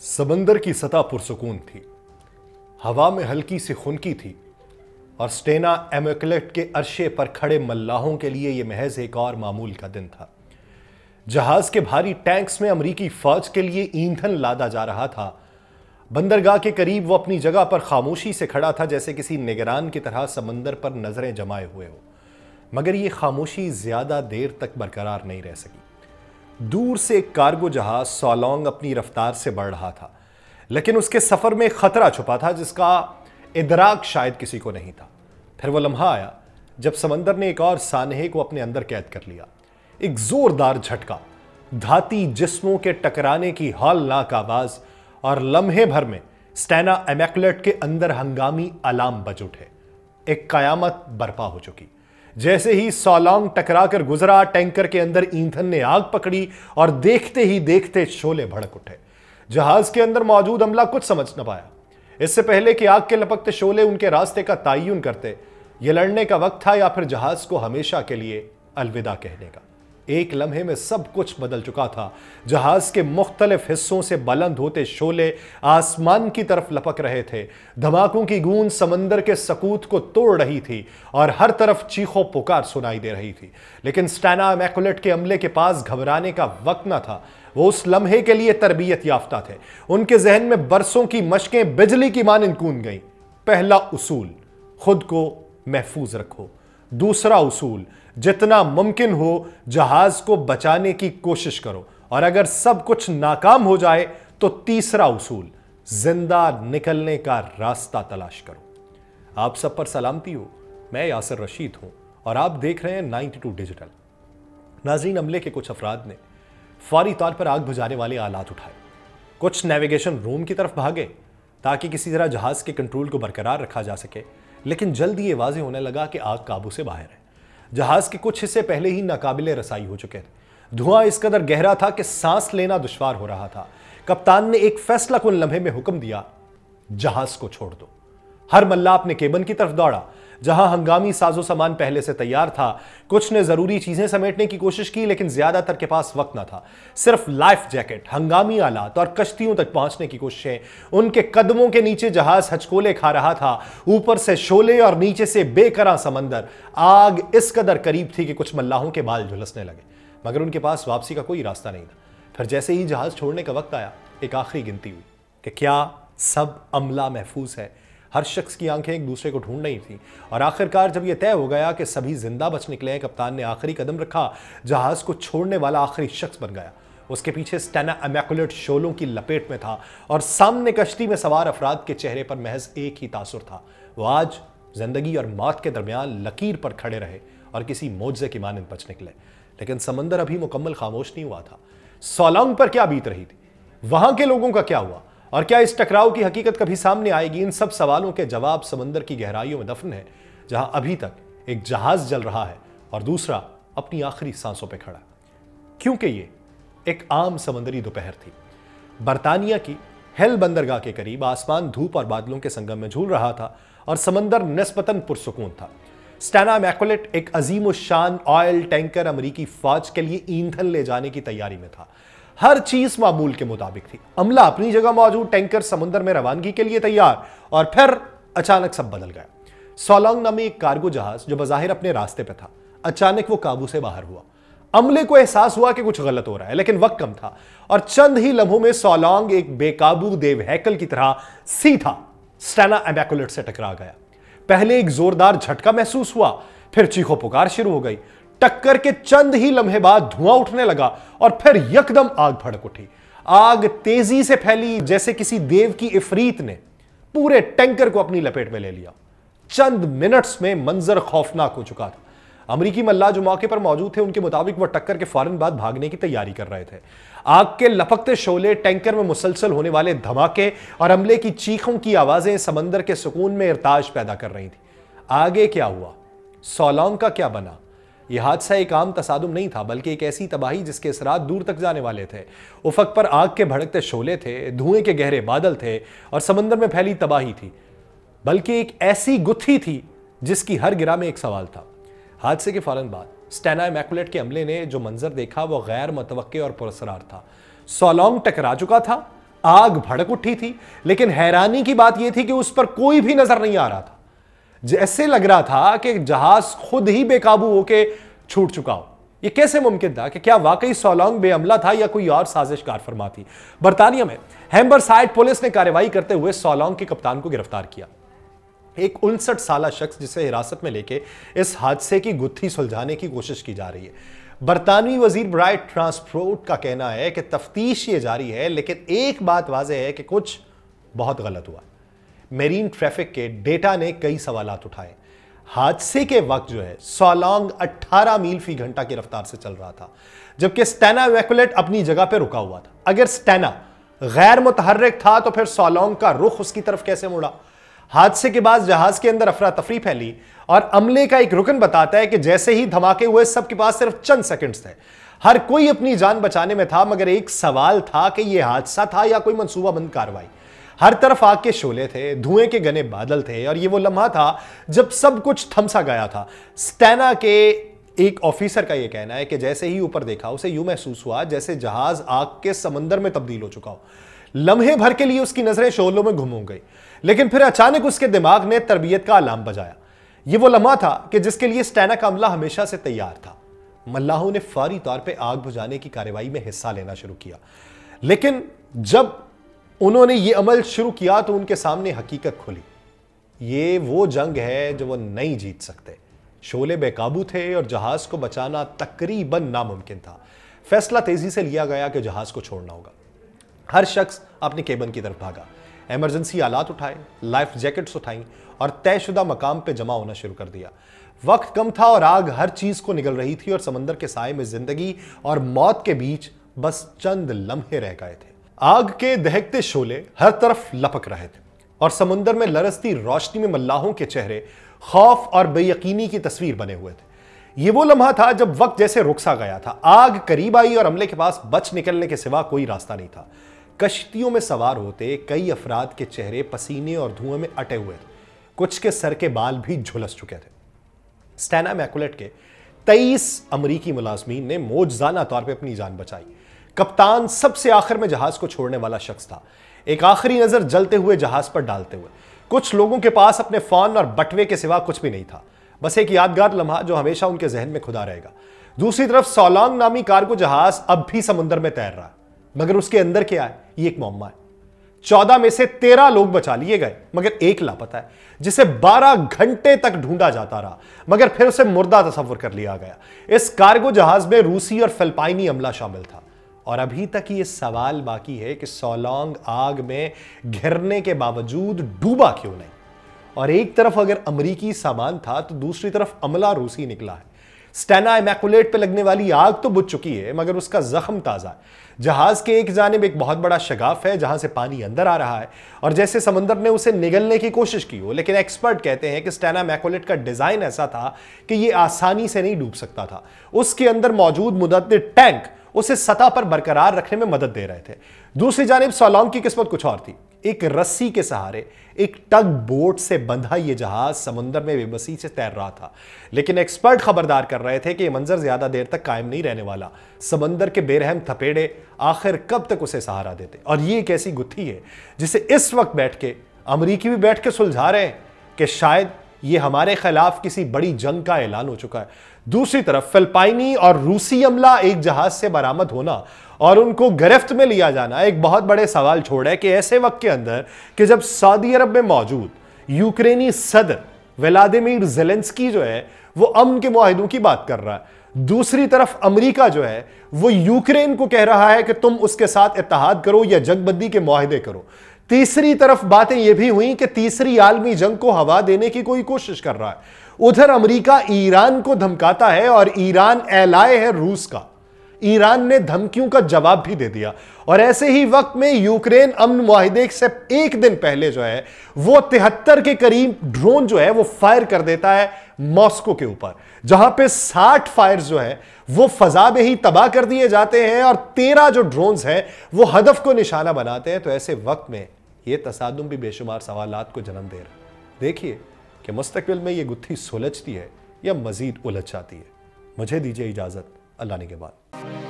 समंदर की सतह पुरसुकून थी, हवा में हल्की सी खुनकी थी और स्टेना एमैकुलेट के अरशे पर खड़े मल्लाहों के लिए यह महज एक और मामूल का दिन था। जहाज के भारी टैंक्स में अमरीकी फौज के लिए ईंधन लादा जा रहा था। बंदरगाह के करीब वो अपनी जगह पर खामोशी से खड़ा था, जैसे किसी निगरान की तरह समंदर पर नजरें जमाए हुए हो। मगर यह खामोशी ज्यादा देर तक बरकरार नहीं रह सकी। दूर से एक कार्गो जहाज सोलोंग अपनी रफ्तार से बढ़ रहा था, लेकिन उसके सफर में खतरा छुपा था जिसका इदराक शायद किसी को नहीं था। फिर वो लम्हा आया जब समंदर ने एक और सानहे को अपने अंदर कैद कर लिया। एक जोरदार झटका, धाती जिस्मों के टकराने की हौलनाक आवाज, और लम्हे भर में स्टेना इमैकुलेट के अंदर हंगामी अलार्म बज उठे। एक कयामत बर्पा हो चुकी। जैसे ही सोलोंग टकरा कर गुजरा, टैंकर के अंदर ईंधन ने आग पकड़ी और देखते ही देखते शोले भड़क उठे। जहाज के अंदर मौजूद अमला कुछ समझ न पाया। इससे पहले कि आग के लपकते शोले उनके रास्ते का तयन करते, यह लड़ने का वक्त था या फिर जहाज को हमेशा के लिए अलविदा कहने का। एक लम्हे में सब कुछ बदल चुका था। जहाज के मुख्तलिफ हिस्सों से बुलंद होते शोले आसमान की तरफ लपक रहे थे। धमाकों की गूंज समंदर के सकूत को तोड़ रही थी और हर तरफ चीखों पुकार सुनाई दे रही थी। लेकिन स्टेना इमैकुलेट के अमले के पास घबराने का वक्त न था। वो उस लम्हे के लिए तरबियत याफ्ता थे। उनके जहन में बरसों की मशकें बिजली की मानिंद कूद गईं। पहला उसूल, खुद को महफूज रखो। दूसरा उसूल, जितना मुमकिन हो जहाज को बचाने की कोशिश करो, और अगर सब कुछ नाकाम हो जाए तो तीसरा उसूल, जिंदा निकलने का रास्ता तलाश करो। आप सब पर सलामती हो। मैं यासिर रशीद हूं और आप देख रहे हैं 92 डिजिटल। नाज़रीन, अमले के कुछ अफराद ने फौरी तौर पर आग बुझाने वाले आलात उठाए। कुछ नेविगेशन रूम की तरफ भागे ताकि किसी तरह जहाज के कंट्रोल को बरकरार रखा जा सके, लेकिन जल्द ही ये वाज़ेह होने लगा कि आग काबू से बाहर है। जहाज के कुछ हिस्से पहले ही नाकाबिले रसाई हो चुके थे। धुआं इस कदर गहरा था कि सांस लेना दुश्वार हो रहा था। कप्तान ने एक फैसला कुन लम्हे में हुक्म दिया, जहाज को छोड़ दो। हर मल्ला अपने केबिन की तरफ दौड़ा, जहां हंगामी साजो सामान पहले से तैयार था। कुछ ने जरूरी चीजें समेटने की कोशिश की, लेकिन ज्यादातर के पास वक्त न था। सिर्फ लाइफ जैकेट, हंगामी आलात और कश्तियों तक पहुंचने की कोशिशें। उनके कदमों के नीचे जहाज हचकोले खा रहा था। ऊपर से शोले और नीचे से बेकरां समंदर। आग इस कदर करीब थी कि कुछ मल्लाहों के बाल झुलसने लगे, मगर उनके पास वापसी का कोई रास्ता नहीं था। फिर जैसे ही जहाज छोड़ने का वक्त आया, एक आखिरी गिनती हुई कि क्या सब अमला महफूज है। हर शख्स की आंखें एक दूसरे को ढूंढ रही थी और आखिरकार जब यह तय हो गया कि सभी जिंदा बच निकले हैं, कप्तान ने आखिरी कदम रखा। जहाज को छोड़ने वाला आखिरी शख्स बन गया। उसके पीछे स्टेना इमैकुलेट शोलों की लपेट में था और सामने कश्ती में सवार अफराद के चेहरे पर महज एक ही तासुर था। वो आज जिंदगी और मौत के दरमियान लकीर पर खड़े रहे और किसी मोजे की मानंद बच निकले। लेकिन समंदर अभी मुकम्मल खामोश नहीं हुआ था। सोलोंग पर क्या बीत रही थी, वहां के लोगों का क्या हुआ, और क्या इस टकराव की हकीकत कभी सामने आएगी? इन सब सवालों के जवाब समंदर की गहराइयों में दफन है, जहां अभी तक एक जहाज जल रहा है और दूसरा अपनी आखिरी सांसों पर खड़ा। क्योंकि ये एक आम समंदरी दोपहर थी। बर्तानिया की हेल बंदरगाह के करीब आसमान धूप और बादलों के संगम में झूल रहा था और समंदर निस्बतन पुरसुकून था। स्टेना इमैकुलेट एक अजीम शान ऑयल टैंकर अमरीकी फौज के लिए ईंधन ले जाने की तैयारी में था। हर चीज मामूल के मुताबिक थी। अमला अपनी जगह मौजूद, टैंकर समुद्र में रवानगी के लिए तैयार, और फिर अचानक सब बदल गया। सोलोंग नामी एक कार्गो जहाज जो बज़ाहिर अपने रास्ते पे था, अचानक वो काबू से बाहर हुआ। अमले को एहसास हुआ कि कुछ गलत हो रहा है, लेकिन वक्त कम था और चंद ही लम्हों में सोलोंग एक बेकाबू देव हैकल की तरह सीधा स्टेना इमैकुलेट से टकरा गया। पहले एक जोरदार झटका महसूस हुआ, फिर चीखों पुकार शुरू हो गई। टक्कर के चंद ही लम्हे बाद धुआं उठने लगा और फिर यकदम आग भड़क उठी। आग तेजी से फैली जैसे किसी देव की इफरीत ने पूरे टैंकर को अपनी लपेट में ले लिया। चंद मिनट्स में मंजर खौफनाक हो चुका था। अमरीकी मल्लाह जो मौके पर मौजूद थे, उनके मुताबिक वह टक्कर के फौरन बाद भागने की तैयारी कर रहे थे। आग के लपकते शोले, टैंकर में मुसलसल होने वाले धमाके और अमले की चीखों की आवाजें समंदर के सुकून में इर्ताज पैदा कर रही थी। आगे क्या हुआ, सोलोंग का क्या बना? यह हादसा एक आम तसादुम नहीं था, बल्कि एक ऐसी तबाही जिसके असरात दूर तक जाने वाले थे। उफक पर आग के भड़कते शोले थे, धुएं के गहरे बादल थे और समंदर में फैली तबाही थी। बल्कि एक ऐसी गुत्थी थी जिसकी हर गिरा में एक सवाल था। हादसे के फौरन बाद स्टेना इमैकुलेट के अमले ने जो मंजर देखा वो गैर मुतवक्के और पुरअसरार था। सोलोंग टकरा चुका था, आग भड़क उठी थी, लेकिन हैरानी की बात यह थी कि उस पर कोई भी नजर नहीं आ रहा था। जैसे लग रहा था कि जहाज खुद ही बेकाबू होकर छूट चुका हो। यह कैसे मुमकिन था? कि क्या वाकई सोलोंग बेअमला था या कोई और साजिश कार फरमा थी? बर्तानिया में हैम्बरसाइड पुलिस ने कार्रवाई करते हुए सोलोंग के कप्तान को गिरफ्तार किया। एक 59 साल शख्स जिसे हिरासत में लेके इस हादसे की गुत्थी सुलझाने की कोशिश की जा रही है। बरतानवी वजीर बराए ट्रांसपोर्ट का कहना है कि तफ्तीश ये जारी है, लेकिन एक बात वाज़ेह है कि कुछ बहुत गलत हुआ। मेरीन ट्रैफिक के डेटा ने कई सवालात उठाए। हादसे के वक्त जो है सोलोंग 18 मील फी घंटा की रफ्तार से चल रहा था, जबकि स्टेना इमैकुलेट अपनी जगह पर रुका हुआ था। अगर स्टेना गैर मुतहर्रिक था तो फिर सोलोंग का रुख उसकी तरफ कैसे मुड़ा? हादसे के बाद जहाज के अंदर अफरा तफरी फैली और अमले का एक रुकन बताता है कि जैसे ही धमाके हुए सबके पास सिर्फ चंद सेकंड्स थे। हर कोई अपनी जान बचाने में था, मगर एक सवाल था कि यह हादसा था या कोई मंसूबाबंद कार्रवाई। हर तरफ आग के शोले थे, धुएं के घने बादल थे और यह वो लम्हा था जब सब कुछ थमसा गया था। स्टेना के एक ऑफिसर का यह कहना है कि जैसे ही ऊपर देखा उसे यूं महसूस हुआ जैसे जहाज आग के समंदर में तब्दील हो चुका हो। लम्हे भर के लिए उसकी नजरें शोलों में गुम हो गई, लेकिन फिर अचानक उसके दिमाग ने तरबियत का अलार्म बजाया। यह वो लम्हा था कि जिसके लिए स्टेना का अमला हमेशा से तैयार था। मल्लाहों ने फौरी तौर पे आग बुझाने की कार्रवाई में हिस्सा लेना शुरू किया, लेकिन जब उन्होंने यह अमल शुरू किया तो उनके सामने हकीकत खुली। ये वो जंग है जो वो नहीं जीत सकते। शोले बेकाबू थे और जहाज को बचाना तकरीबन नामुमकिन था। फैसला तेजी से लिया गया कि जहाज को छोड़ना होगा। हर शख्स अपने केबिन की तरफ भागा, इमरजेंसी आलात उठाए, लाइफ जैकेट्स उठाई और तयशुदा मकाम पे जमा होना शुरू कर दिया। वक्त कम था और आग हर चीज को निगल रही थी और समंदर के साए में जिंदगी और मौत के बीच बस चंद लम्हे रह गए थे। आग के दहकते शोले हर तरफ लपक रहे थे और समुद्र में लरसती रोशनी में मल्लाहों के चेहरे खौफ और बेयकीनी की तस्वीर बने हुए थे। ये वो लम्हा था जब वक्त जैसे रुक सा गया था। आग करीब आई और अमले के पास बच निकलने के सिवा कोई रास्ता नहीं था। कश्तियों में सवार होते कई अफराद के चेहरे पसीने और धुएं में अटे हुए थे। कुछ के सर के बाल भी झुलस चुके थे। स्टेना इमैकुलेट के 23 अमरीकी मुलाजमीन ने मौजजाना तौर पे अपनी जान बचाई। कप्तान सबसे आखिर में जहाज को छोड़ने वाला शख्स था, एक आखिरी नजर जलते हुए जहाज पर डालते हुए। कुछ लोगों के पास अपने फोन और बटवे के सिवा कुछ भी नहीं था, बस एक यादगार लम्हा जो हमेशा उनके जहन में खुदा रहेगा। दूसरी तरफ सोलोंग नामी कार्गो जहाज अब भी समुद्र में तैर रहा है, मगर उसके अंदर क्या है ये एक मुअम्मा है। 14 में से 13 लोग बचा लिए गए, मगर एक लापता है जिसे 12 घंटे तक ढूंढा जाता रहा, मगर फिर उसे मुर्दा तस्वर कर लिया गया। इस कार्गो जहाज में रूसी और फिलिपाइनी अमला शामिल था और अभी तक ये सवाल बाकी है कि सोलोंग आग में घिरने के बावजूद डूबा क्यों नहीं। और एक तरफ अगर अमरीकी सामान था तो दूसरी तरफ अमला रूसी निकला है। स्टेना इमैकुलेट पे लगने वाली आग तो बुझ चुकी है, मगर उसका जख्म ताजा है। जहाज के एक जानिब एक बहुत बड़ा शगाफ है जहां से पानी अंदर आ रहा है और जैसे समंदर ने उसे निगलने की कोशिश की हो, लेकिन एक्सपर्ट कहते हैं कि स्टेना इमैकुलेट का डिजाइन ऐसा था कि यह आसानी से नहीं डूब सकता था। उसके अंदर मौजूद मुतअद्दिद टैंक उसे सतह पर बरकरार रखने में मदद दे रहे थे। दूसरी जानिब सोलोंग की किस्मत कुछ और थी। एक रस्सी के सहारे एक टग बोट से बंधा यह जहाज समुद्र में बेबसी से तैर रहा था, लेकिन एक्सपर्ट खबरदार कर रहे थे कि यह मंजर ज्यादा देर तक कायम नहीं रहने वाला। समंदर के बेरहम थपेड़े आखिर कब तक उसे सहारा देते। और ये एक ऐसी गुत्थी है जिसे इस वक्त बैठ के अमरीकी भी बैठ के सुलझा रहे हैं कि शायद ये हमारे खिलाफ किसी बड़ी जंग का ऐलान हो चुका है। दूसरी तरफ फिलिपाइनी और रूसी अमला एक जहाज से बरामद होना और उनको गिरफ्त में लिया जाना एक बहुत बड़े सवाल छोड़ है कि ऐसे वक्त के अंदर कि जब सऊदी अरब में मौजूद यूक्रेनी सदर व्लादिमीर ज़ेलेंस्की जो है वो अमन के मुआहिदों की बात कर रहा है, दूसरी तरफ अमेरिका जो है वो यूक्रेन को कह रहा है कि तुम उसके साथ इत्तेहाद करो या जंगबंदी के मुआहिदे करो। तीसरी तरफ बातें यह भी हुई कि तीसरी आलमी जंग को हवा देने की कोई कोशिश कर रहा है। उधर अमेरिका ईरान को धमकाता है और ईरान एलाय है रूस का। ईरान ने धमकियों का जवाब भी दे दिया और ऐसे ही वक्त में यूक्रेन अमन मुआहिदे से एक दिन पहले जो है वो 73 के करीब ड्रोन जो है वो फायर कर देता है मॉस्को के ऊपर, जहां पे 60 फायर्स जो है वो फजा में ही तबाह कर दिए जाते हैं और 13 जो ड्रोन्स हैं वो हदफ को निशाना बनाते हैं। तो ऐसे वक्त में ये तसादुम भी बेशुमार सवालात को जन्म दे रहा है। देखिए कि मुस्तकबिल में ये गुत्थी सुलझती है या मजीद उलझ जाती है। मुझे दीजिए इजाजत, अल्लाह ने के बाद।